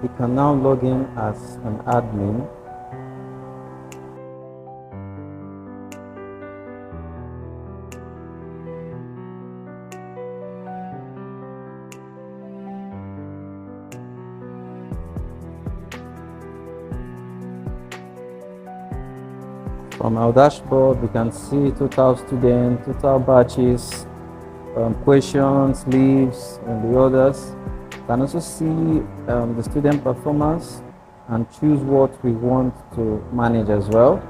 We can now log in as an admin. From our dashboard, we can see total students, total batches, questions, leaves, and the others. We can also see the student performance and choose what we want to manage as well.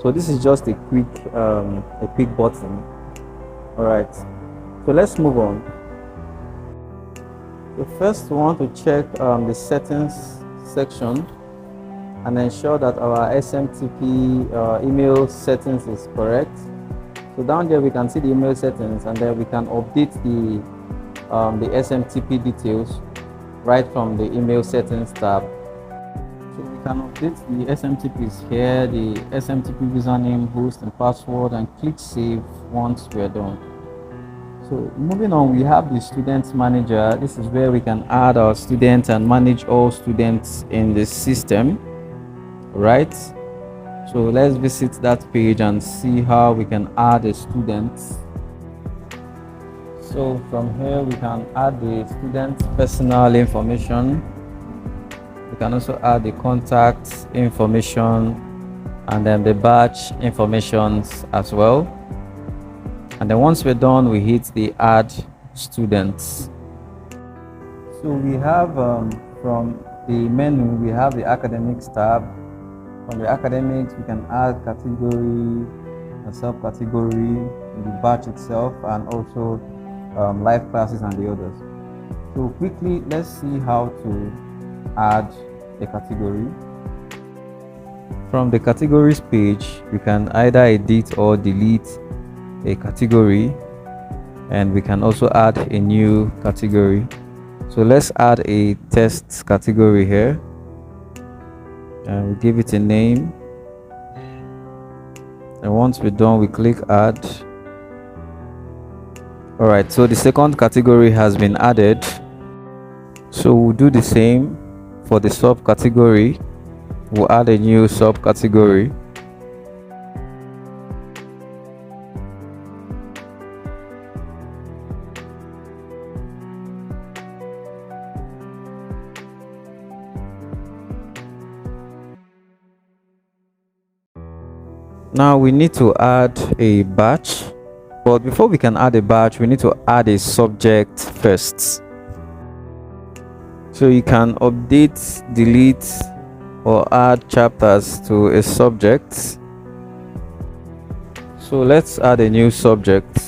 So this is just a quick button. All right. So let's move on. So first, we want to check the settings section and ensure that our SMTP email settings is correct. So down there we can see the email settings, and then we can update the SMTP details right from the email settings tab. So we can update the SMTPs here, the SMTP username, host, and password, and click save once we're done. So moving on, we have the students manager. This is where we can add our students and manage all students in the system. Right, so let's visit that page and see how we can add a student. So from here we can add the student's personal information. We can also add the contact information and then the batch informations as well. And then once we're done, we hit the add students. So we have from the menu, we have the academics tab. From the academics, we can add category and subcategory in the batch itself, and also live classes and the others. So quickly, let's see how to add a category. From the categories page, we can either edit or delete a category, and we can also add a new category. So let's add a test category here. And we give it a name, and once we're done, we click add. All right, so the second category has been added. So we'll do the same for the subcategory. We'll add a new subcategory. Now we need to add a batch, but before we can add a batch, we need to add a subject first. So you can update, delete, or add chapters to a subject. So let's add a new subject.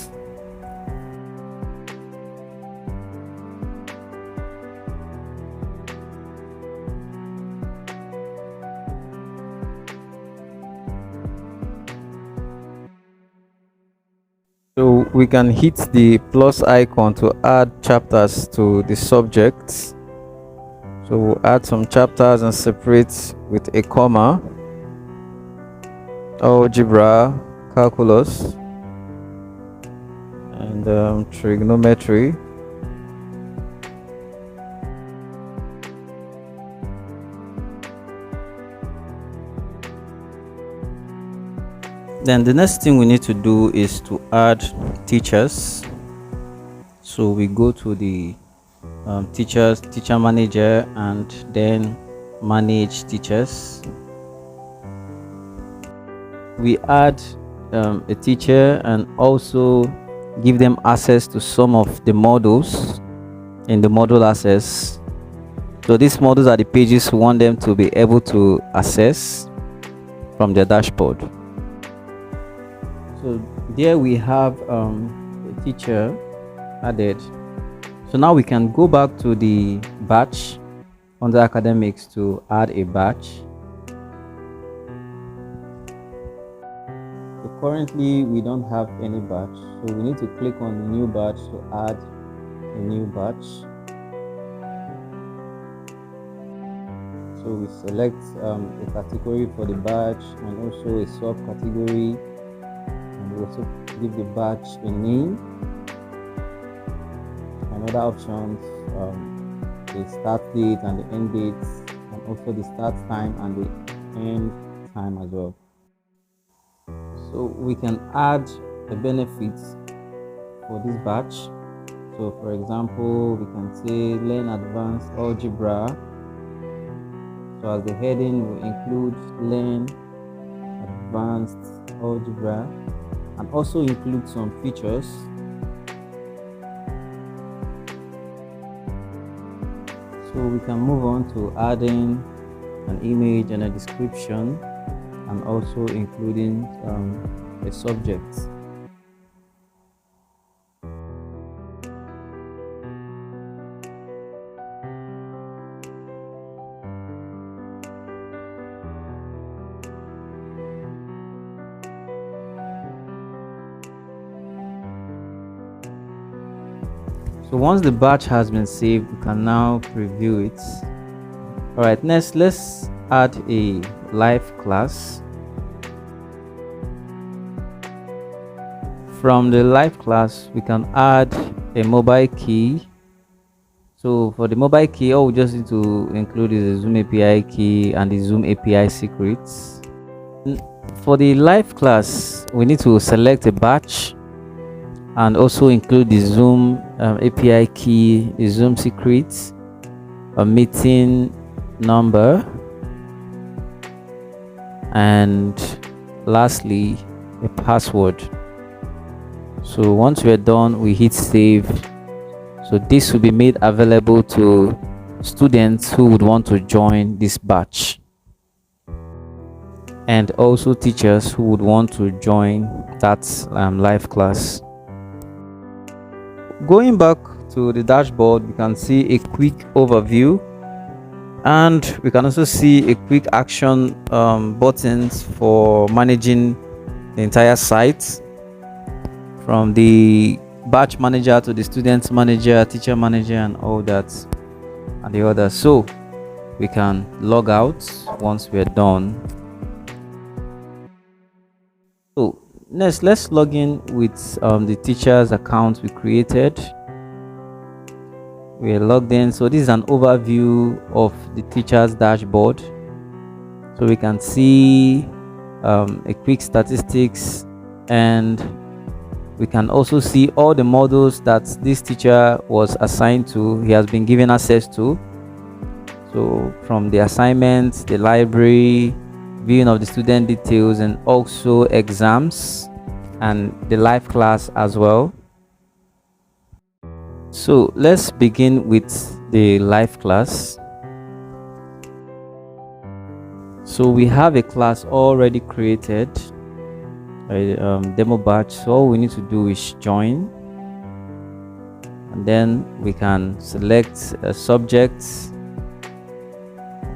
So we can hit the plus icon to add chapters to the subject. So we'll add some chapters and separate with a comma. Algebra, calculus, and trigonometry. Then the next thing we need to do is to add teachers. So we go to the teacher manager, and then manage teachers. We add a teacher and also give them access to some of the modules in the module access. So these modules are the pages we want them to be able to access from their dashboard. So there we have a teacher added. So now we can go back to the batch under academics to add a batch. So currently we don't have any batch, so we need to click on the new batch to add a new batch. So we select a category for the batch and also a subcategory. We also give the batch a name. Another options, the start date and the end date. also the start time and the end time as well. So we can add the benefits for this batch. So for example, we can say learn advanced algebra. So as the heading will include learn advanced algebra and also include some features. So we can move on to adding an image and a description and also including a subject. So once the batch has been saved, we can now preview it. All right, next let's add a live class. From the live class, we can add a mobile key. So for the mobile key, all we just need to include is the Zoom API key and the Zoom API secrets. For the live class, we need to select a batch and also include the Zoom API key, the Zoom secrets, a meeting number, and lastly a password. So once we're done, we hit save. So this will be made available to students who would want to join this batch, and also teachers who would want to join that live class. Going back to the dashboard, we can see a quick overview, and we can also see a quick action buttons for managing the entire site, from the batch manager to the student manager, teacher manager, and all that and the others. So we can log out once we're done. So next, let's log in with the teacher's account we created. We're logged in. So this is an overview of the teacher's dashboard. So we can see a quick statistics, and we can also see all the modules that this teacher was assigned to, he has been given access to. So from the assignments, the library, viewing of the student details, and also exams and the live class as well. So let's begin with the live class. So we have a class already created, a demo batch. So all we need to do is join, and then we can select a subject.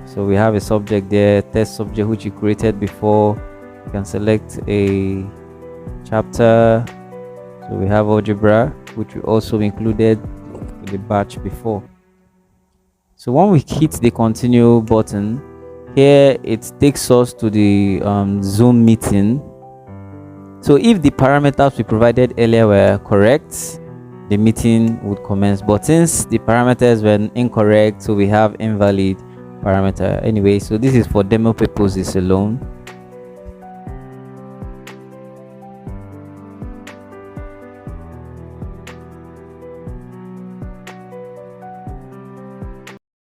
So we have a subject there, test subject, which we created before. You can select a chapter. So we have algebra, which we also included in the batch before. So when we hit the continue button here, it takes us to the Zoom meeting. So if the parameters we provided earlier were correct, the meeting would commence. But since the parameters were incorrect, so we have invalid parameter. Anyway, so this is for demo purposes alone.